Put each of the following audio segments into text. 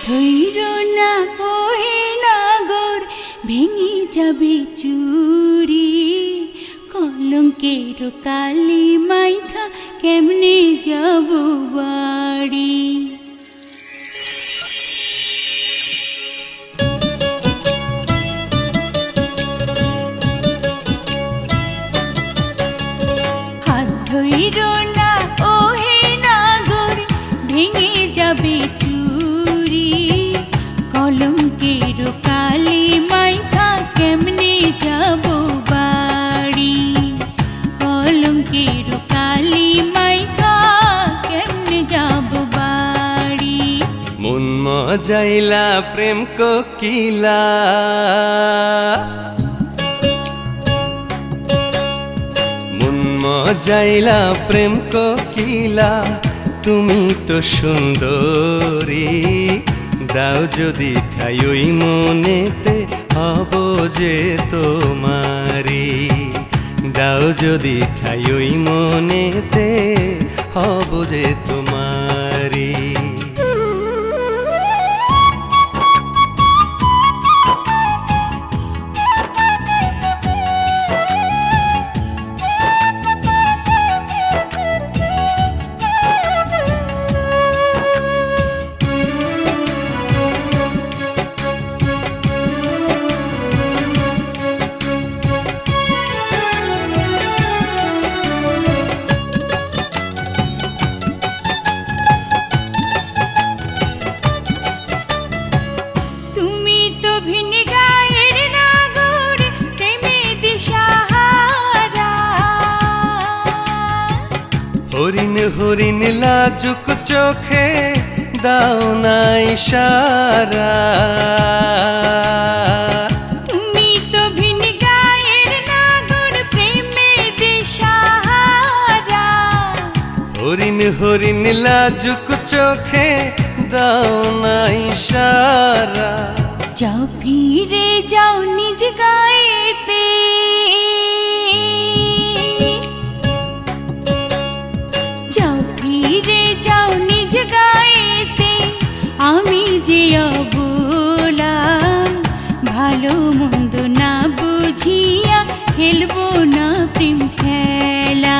ধৈর না ওহে নাগর ভেঙে যাবে চুরি, কলঙ্কের কালি মাইখা কেমনে যাব বাড়ি। হাত ধৈর না ওহে নাগর ভেঙে যাবে চুরি, কলঙ্কের কালি মাইখা কেমনে যাব বাড়ি, কলঙ্কের কালি মাইখা কেমনে যাব বাড়ি। মন মজাইলা প্রেম কোকিলা, মন মজাইলা প্রেম কোকিলা, তুমি তো সুন্দরী, দাও যদি ঠাই ওই মনেতে হব যে তোমারি, দাও যদি ঠাই ওই মনেতে হব যে তোমারি। হরিণ হরিণ লাজুক চোখে দাও না ইশারা, তুমি তো ভিন গায়ের নাগর প্রেমে দিশাহারা। হরিণ হরিণ লাজুক চোখে দাও না ইশারা, যাও ফিরে যাও নিজ গায়েতে, যাও ফিরে যাও নিজ গায়েতে, আমি যে অবলা ভালো মন্দ না বুঝিয়া খেলবো না প্রেম খেলা,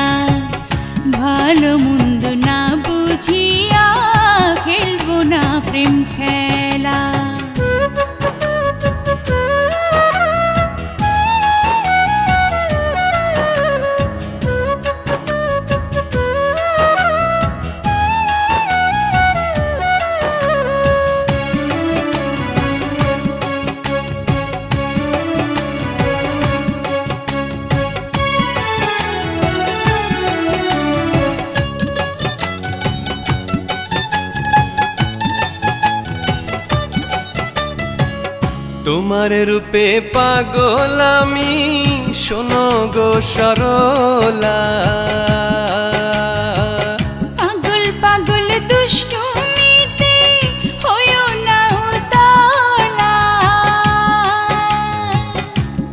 ভালো মন্দ না বুঝিয়া খেলবো না প্রেম খেলা। তোমার রূপে পাগল আমি, শোনো গো সরলা, পাগল পাগল দুষ্টুমিতে হইও না উতলা,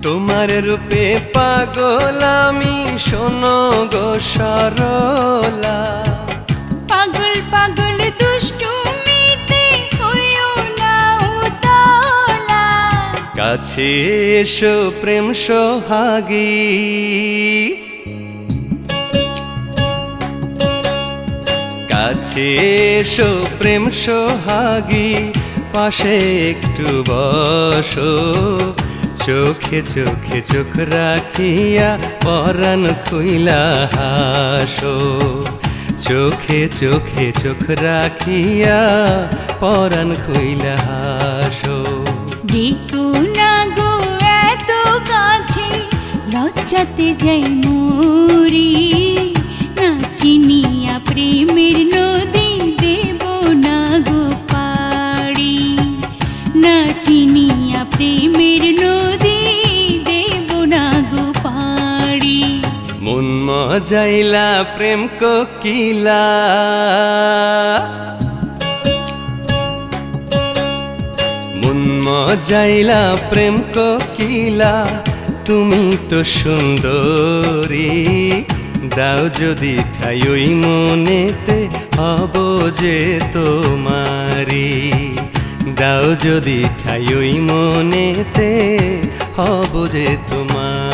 তোমার রূপে পাগল আমি, শোনো গো সরলা, পাগল পাগল দুষ্টুমিতে হইও না উতলা। কাছে এসো প্রেম সোহাগী, কাছে এসো প্রেম সোহাগী, পাশে একটু বসো, চোখে চোখে চোখ রাখিয়া পরাণ খুইলা হাসো, চোখে চোখে চোখ রাখিয়া পরাণ খুইলা হাসো। ডেকো না গো এত কাছে, লজ্জাতে যাই মরি, না চিনিয়া প্রেমের নদী দেব না গো পাড়ি, না চিনিয়া প্রেমের নদী দেব না গো পাড়ি। মন মজাইলা প্রেম কোকিলা, মন মজাইলা প্রেম কোকিলা, তুমি তো সুন্দরী, দাও যদি ঠাই ওই মনেতে হব যে তোমারি, দাও যদি ঠাই ওই মনেতে হব যে তোমার।